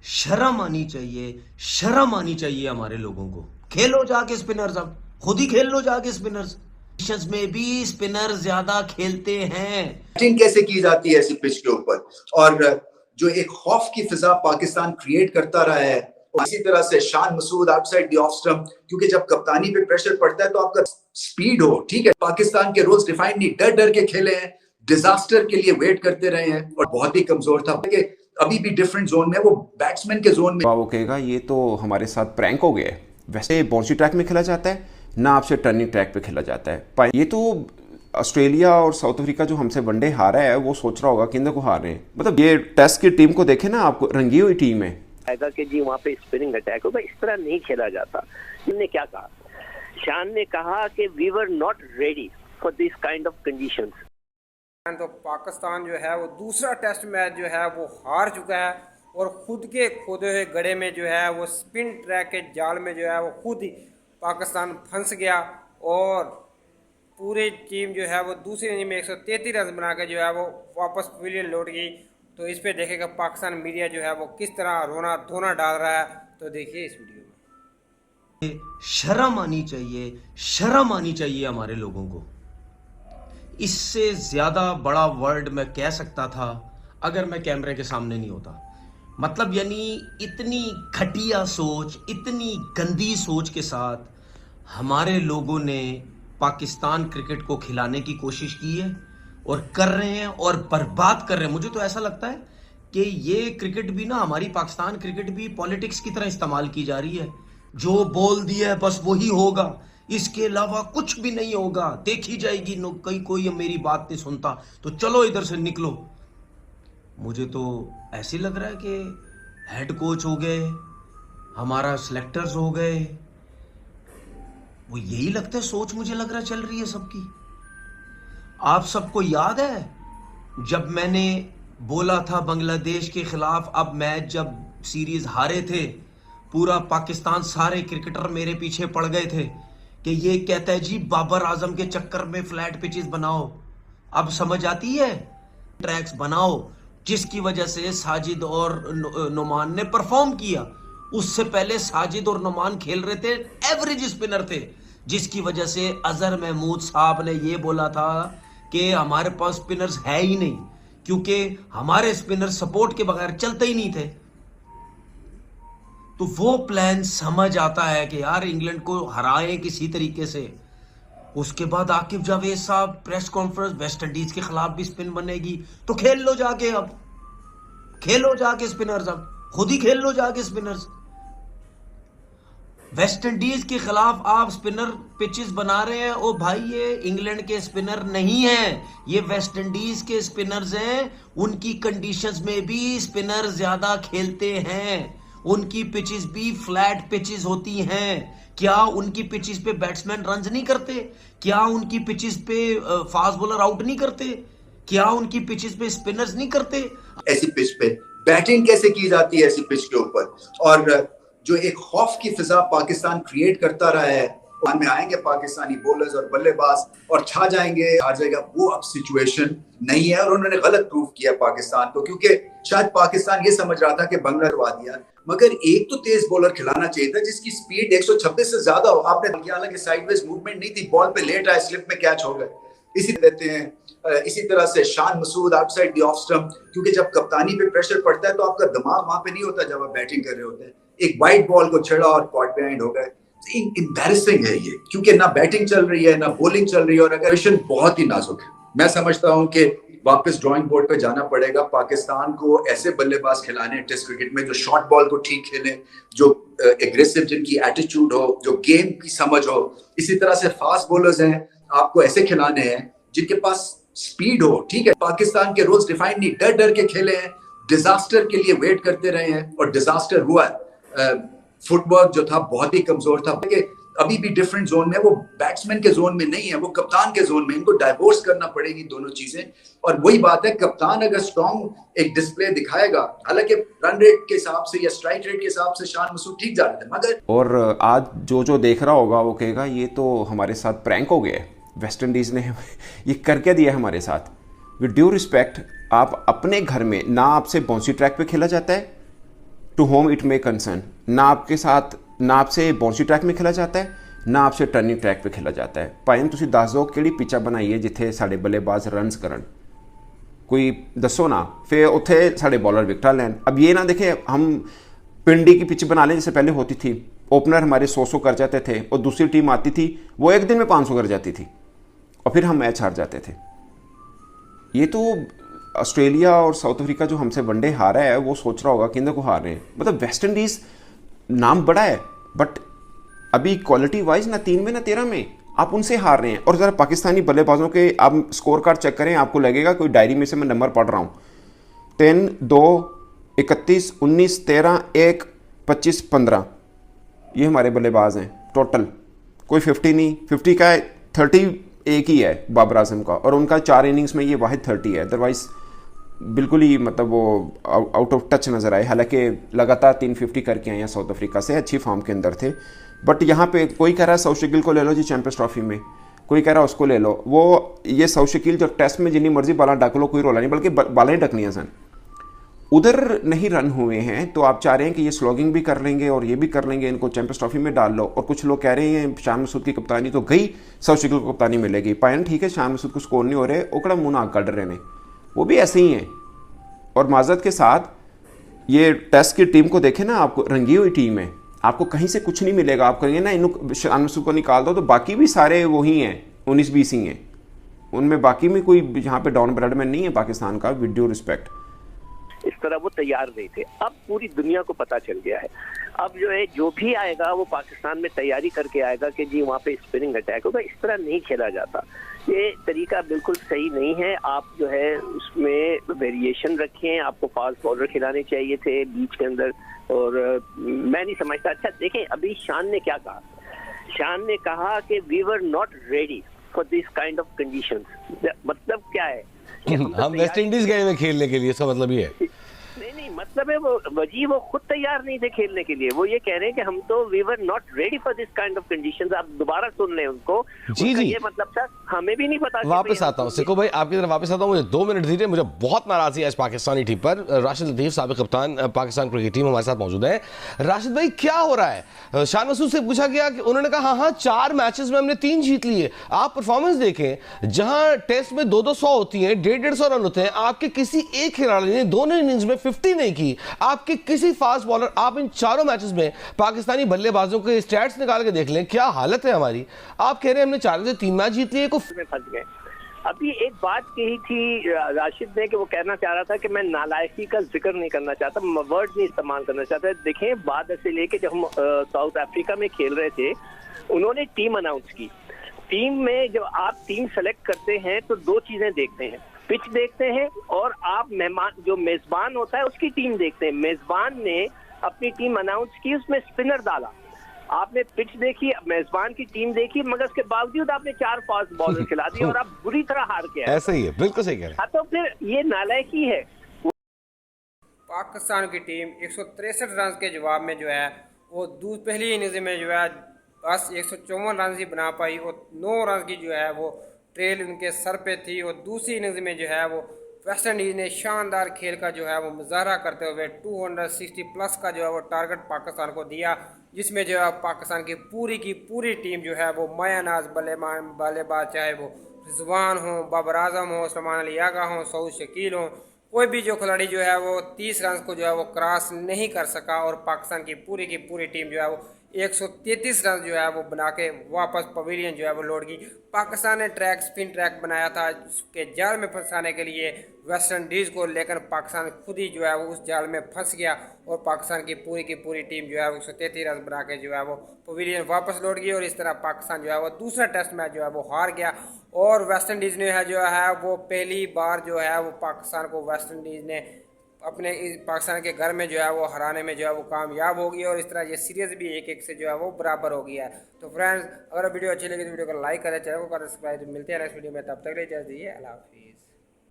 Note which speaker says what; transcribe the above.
Speaker 1: शर्म आनी चाहिए, शर्म आनी चाहिए हमारे लोगों को। खेलो जाके स्पिनर्स, अब खुद ही खेल लो जाके स्पिनर्स। में भी स्पिनर ज्यादा खेलते हैं।
Speaker 2: बैटिंग कैसे की जाती है ऐसी पिच के ऊपर, और जो एक खौफ की फिजा पाकिस्तान क्रिएट करता रहा है, इसी तरह से Shan Masood outside the off stump, क्योंकि जब कप्तानी पे प्रेशर पड़ता है तो आपका स्पीड हो, ठीक है, पाकिस्तान के रूल्स डिफाइंड नहीं, डर डर के खेले हैं, डिजास्टर के लिए वेट करते रहे हैं और बहुत ही कमजोर था कि अभी भी डिफरेंट जोन में, वो बैट्समैन के जोन में।
Speaker 3: वो कहेगा ये तो हमारे साथ प्रैंक हो गया है। वैसे बाउंसी ट्रैक में खेला जाता है ना, आपसे टर्निंग ट्रैक पे खेला जाता है। ये तो ऑस्ट्रेलिया और साउथ अफ्रीका जो हमसे वनडे हारा है वो सोच रहा होगा कि इनको हार रहे हैं। मतलब ये टेस्ट की टीम को देखे ना, आपको रंगी हुई टीम है
Speaker 4: आएगा कि जी वहाँ पे स्पिनिंग अटैक होगा, इस तरह नहीं खेला जाता। इन्होंने क्या कहा, शान ने कहा कि we were not ready for this kind of conditions.
Speaker 5: तो पाकिस्तान जो है वो दूसरा टेस्ट मैच जो है वो हार चुका है और खुद के खोदे हुए गड्ढे में जो है वो स्पिन ट्रैक के जाल में जो है वो खुद ही पाकिस्तान फंस गया और पूरी टीम जो है वो दूसरी इनिंग में 133 रन बना के जो है वो वापस पवेलियन लौट गई। तो इस पे देखेगा पाकिस्तान मीडिया जो है वो किस तरह रोना धोना डाल रहा है, तो देखिए इस वीडियो में।
Speaker 1: शर्म आनी चाहिए, शर्म आनी चाहिए हमारे लोगों को। इससे ज्यादा बड़ा वर्ड मैं कह सकता था अगर मैं कैमरे के सामने नहीं होता। मतलब यानी इतनी घटिया सोच, इतनी गंदी सोच के साथ हमारे लोगों ने पाकिस्तान क्रिकेट को खिलाने की कोशिश की है और कर रहे हैं और बर्बाद कर रहे हैं। मुझे तो ऐसा लगता है कि ये क्रिकेट भी ना, हमारी पाकिस्तान क्रिकेट भी पॉलिटिक्स की तरह इस्तेमाल की जा रही है। जो बोल दिया है बस वही होगा, इसके अलावा कुछ भी नहीं होगा, देखी जाएगी। कोई मेरी बात नहीं सुनता तो चलो इधर से निकलो। मुझे तो ऐसे लग रहा है कि हेड कोच हो गए, हमारा सिलेक्टर्स हो गए, वो यही लगता है सोच, मुझे लग रहा चल रही है सबकी। आप सबको याद है जब मैंने बोला था बांग्लादेश के खिलाफ, अब मैच जब सीरीज हारे थे, पूरा पाकिस्तान सारे क्रिकेटर मेरे पीछे पड़ गए थे कि ये कहता है जी बाबर आजम के चक्कर में फ्लैट पिचेस बनाओ। अब समझ आती है, ट्रैक्स बनाओ, जिसकी वजह से साजिद और नुमान ने परफॉर्म किया। उससे पहले साजिद और नुमान खेल रहे थे, एवरेज स्पिनर थे, जिसकी वजह से अजहर महमूद साहब ने ये बोला था कि हमारे पास स्पिनर्स है ही नहीं, क्योंकि हमारे स्पिनर सपोर्ट के बगैर चलते ही नहीं थे। तो वो प्लान समझ आता है कि यार इंग्लैंड को हराएं किसी तरीके से। उसके बाद आकिब जावेद साहब प्रेस कॉन्फ्रेंस, वेस्ट इंडीज के खिलाफ भी स्पिन बनेगी, तो खेल लो जाके, अब खेलो जाके स्पिनर्स, अब खुद ही खेल लो जाके स्पिनर्स। वेस्ट इंडीज के खिलाफ आप स्पिनर पिचेस बना रहे हैं, ओ भाई ये इंग्लैंड के स्पिनर नहीं हैं, ये वेस्ट इंडीज के स्पिनर्स हैं। उनकी कंडीशंस में भी स्पिनर ज्यादा खेलते हैं, उनकी पिचेस भी फ्लैट पिचेस होती हैं। क्या उनकी पिचेस पे बैट्समैन रन्स नहीं करते? क्या उनकी पिचेस पे फास्ट बॉलर आउट नहीं करते? क्या उनकी पिचेस पे स्पिनर्स नहीं करते?
Speaker 2: ऐसी पिच पे बैटिंग कैसे की जाती है ऐसी पिच के ऊपर, और जो एक खौफ की फिजा पाकिस्तान क्रिएट करता रहा है, में आएंगे पाकिस्तानी बॉलर्स और बल्लेबाज और छा जाएंगे, आ जाएगा, वो अब सिचुएशन नहीं है। और उन्होंने गलत प्रूव किया पाकिस्तान को, क्योंकि शायद पाकिस्तान ये समझ रहा था कि बंगला करवा दिया, मगर एक तो तेज बॉलर खिलाना चाहिए था जिसकी स्पीड 126 से ज्यादा हो। आपने किया, हालांकि साइडवेज मूवमेंट नहीं थी, बॉल पे लेट आए, स्लिप में कैच हो गए, इसी देते हैं। इसी तरह से Shan Masood outside the off stump, क्योंकि जब कप्तानी पे प्रेशर पड़ता है तो आपका दिमाग वहां पे नहीं होता जब आप बैटिंग कर रहे होते हैं। एक वाइड बॉल को छेड़ा और कॉट बिहाइंड हो गए। एम्बैरेसिंग है ये, क्योंकि ना बैटिंग चल रही है ना बॉलिंग चल रही है, और अगर बहुत ही नाजुक है। मैं समझता हूं कि वापस ड्राइंग बोर्ड पे जाना पड़ेगा पाकिस्तान को, ऐसे बल्लेबाज खिलाने टेस्ट क्रिकेट में जो शॉर्ट बॉल को ठीक खेले, जो एग्रेसिव, जिनकी एटीट्यूड हो, जो गेम की समझ हो। इसी तरह से फास्ट बॉलर्स हैं, आपको ऐसे खिलाने हैं जिनके पास स्पीड हो, ठीक है। पाकिस्तान के रूल्स डिफाइंड नहीं, डर डर के खेले हैं, डिजास्टर के लिए वेट करते रहे हैं और डिजास्टर हुआ। फुटवर्क जो था बहुत ही कमजोर था, कि अभी भी डिफरेंट जोन में, वो बैट्समैन के जोन में नहीं है, वो कप्तान के जोन में। इनको डाइवोर्स करना पड़ेगी दोनों चीजें। और वही बात है, कप्तान अगर स्ट्रॉन्ग एक डिस्प्ले दिखाएगा, हालांकि रन रेट के हिसाब से या स्ट्राइक रेट के हिसाब से शान मसूद ठीक जा रहे थे, मगर
Speaker 3: और आज जो देख रहा होगा वो कहेगा ये तो हमारे साथ प्रैंक हो गया है। वेस्ट इंडीज ने ये करके दिया हमारे साथ। विद ड्यू रिस्पेक्ट, आप अपने घर में ना, आपसे बाउंसी ट्रैक पे खेला जाता है to whom it may concern. ना आपके साथ, ना आपसे बॉर्सी ट्रैक में खेला जाता है, ना आपसे टर्निंग ट्रैक पे खेला जाता है। भाएं तुसी दस दो किहड़ी पिचा बनाई है जिथे साडे बल्लेबाज रनस करन, कोई दसो ना, फिर उत्थे साडे बॉलर विकटा लैन। अब ये ना देखें हम पिंडी की पिच बना लें जैसे पहले होती थी, ओपनर हमारे 100 कर जाते थे और दूसरी टीम आती थी वो एक दिन में 500 कर जाती थी और फिर हम मैच हार जाते थे। ये तो ऑस्ट्रेलिया और साउथ अफ्रीका जो हमसे वनडे हारा है वो सोच रहा होगा कि इनको हार रहे हैं। मतलब वेस्ट इंडीज नाम बड़ा है बट अभी क्वालिटी वाइज ना 3 में ना 13 में आप उनसे हार रहे हैं। और ज़रा पाकिस्तानी बल्लेबाजों के आप स्कोर कार्ड चेक करें, आपको लगेगा कोई डायरी में से मैं नंबर पढ़ रहा हूँ। 10, 2, 31, 19, 13, 1, 25, 15 ये हमारे बल्लेबाज हैं टोटल। कोई 50 नहीं, 50 का 30 एक ही है बाबर आजम का, और उनका 4 इनिंग्स में ये वाहिद 30 है। अदरवाइज बिल्कुल ही मतलब वो आउट ऑफ टच नज़र आए। हालांकि लगातार 350 करके आए हैं साउथ अफ्रीका से, अच्छी फॉर्म के अंदर थे। बट यहाँ पे कोई कह रहा है साउथ शकील को ले लो जी चैंपियंस ट्रॉफी में, कोई कह रहा है उसको ले लो। वो ये साउथ शकील जो टेस्ट में जितनी मर्जी बाला डक लो कोई रोला नहीं, बल्कि बाला ही डकनी है सन। उधर नहीं रन हुए हैं तो आप चाह रहे हैं कि ये स्लॉगिंग भी कर लेंगे और ये भी कर लेंगे, इनको चैंपियंस ट्रॉफी में डाल लो। और कुछ लोग कह रहे हैं शान मसूद की कप्तानी तो गई, साउथ शकील को कप्तानी मिलेगी। पायन ठीक है, शान मसूद को स्कोर नहीं हो रहे, ओकड़ा मुंह नाक काट रहे हैं, वो भी ऐसे ही हैं। और माजरत के साथ ये टेस्ट की टीम को देखें ना, आपको रंगी हुई टीम है, आपको कहीं से कुछ नहीं मिलेगा। आप कहेंगे ना इन शान मसूद को निकाल दो तो बाकी भी सारे वही हैं, 19-20 ही हैं, उनमें बाकी में कोई यहाँ पे डाउन ब्रेडमैन नहीं है पाकिस्तान का, विद ड्यू रिस्पेक्ट।
Speaker 4: इस तरह वो तैयार नहीं थे। अब पूरी दुनिया को पता चल गया है। अब जो है जो भी आएगा वो पाकिस्तान में तैयारी करके आएगा कि जी वहाँ पे स्पिनिंग अटैक होगा। इस तरह नहीं खेला जाता, ये तरीका बिल्कुल सही नहीं है। आप जो है उसमें वेरिएशन रखें, आपको फास्ट बॉलर खिलाने चाहिए थे बीच के अंदर, और मैं नहीं समझता। अच्छा देखें अभी शान ने क्या कहा, शान ने कहा कि we were not ready for this kind of conditions. मतलब क्या है,
Speaker 6: हम वेस्ट इंडीज गए हुए खेलने के लिए, इसका मतलब ये है।
Speaker 4: नहीं मतलब है वो खुद तैयार नहीं थे खेलने के लिए। वो ये कह रहे हैं कि हम तो we were not ready for this kind of conditions. आप दोबारा सुन लें उनको।
Speaker 6: जी जी,
Speaker 4: ये मतलब था हमें भी नहीं पता।
Speaker 6: वापस आता हूँ सिको भाई, आपकी तरफ वापस आता हूँ। मुझे 2 मिनट दीजिए, मुझे बहुत नाराजगी है इस पाकिस्तानी टीम पर। राशिद लतीफ साबिक कप्तान पाकिस्तान क्रिकेट टीम हमारे साथ मौजूद है। राशिद भाई क्या हो रहा है? शान मसूद से पूछा गया कि उन्होंने कहा हाँ 4 मैचेस में हमने 3 जीत लिए। आप परफॉर्मेंस देखें, जहां टेस्ट में 200 होती हैं, 150 रन होते हैं, आपके किसी एक खिलाड़ी ने दोनों इनिंग्स में 50 नहीं की। आपके किसी फास्ट बॉलर, आप इन 4 मैचेस में पाकिस्तानी बल्लेबाजों के स्टैट्स निकाल के देख लें, क्या हालत है हमारी। आप कह रहे हैं हमने 4 से 3 मैच जीत लिए, को
Speaker 4: फंस गए। अभी एक बात कही थी राशिद ने कि वो कहना चाह रहा था कि मैं नालायकी का जिक्र नहीं करना चाहता, वर्ड नहीं इस्तेमाल करना चाहता। देखें बाद से लेके जब हम साउथ अफ्रीका में खेल रहे थे, उन्होंने टीम अनाउंस की। टीम में जब आप टीम सेलेक्ट करते हैं तो 2 चीजें देखते हैं, पिच देखते हैं और आप मेहमान जो मेजबान होता है उसकी टीम देखते हैं। मेजबान ने अपनी टीम अनाउंस की, उसमें स्पिनर डाला, आपने पिच देखी, मेजबान की टीम देखी, मगर उसके बावजूद आपने 4 फास्ट बॉलर खिला दिए और आप बुरी तरह हार के आए।
Speaker 6: ऐसा ही है, बिल्कुल सही कह रहे हैं।
Speaker 4: तो फिर ये नालायकी है।
Speaker 5: पाकिस्तान की टीम 163 रन के जवाब में जो है वो पहली इनिंग्स में जो है बस 154 रन ही बना पाई और 9 रन की जो है वो ट्रेल उनके सर पे थी। और दूसरी इनिंग्स में जो है वो वेस्ट इंडीज़ ने शानदार खेल का जो है वो मुजाहरा करते हुए 260 प्लस का जो है वो टारगेट पाकिस्तान को दिया, जिसमें जो है पाकिस्तान की पूरी टीम जो है वो मायानाज बल्लेबाज, चाहे वो रिजवान हो, बाबर आजम हो, सलमान अली आगा हो, सऊद शकील हो, कोई भी जो खिलाड़ी जो है वो 30 रन को जो है वो क्रॉस नहीं कर सका। और पाकिस्तान की पूरी टीम जो है वो 133 रन जो है वो बना के वापस पवेलियन जो है वो लौट गई। पाकिस्तान ने स्पिन ट्रैक बनाया था उसके जाल में फंसाने के लिए वेस्ट इंडीज़ को, लेकिन पाकिस्तान खुद ही जो है वो उस जाल में फंस गया और पाकिस्तान की पूरी टीम जो है वो 133 रन बना के जो है वो पवेलियन वापस लौट गई। और इस तरह पाकिस्तान जो है वो दूसरा टेस्ट मैच जो है वो हार गया। और वेस्ट इंडीज़ ने जो है वो पहली बार जो है वो पाकिस्तान को वेस्ट इंडीज़ ने अपने पाकिस्तान के घर में जो है वो हराने में जो है वो कामयाब हो गई। और इस तरह ये सीरीज़ भी 1-1 से जो है वो बराबर हो गया है। तो फ्रेंड्स अगर वीडियो अच्छी लगी तो वीडियो को लाइक करें, चैनल को करें सब्सक्राइब। मिलते हैं नेक्स्ट वीडियो में, तब तक के लिए इजाज़त दीजिए, अल्लाह हाफिज़।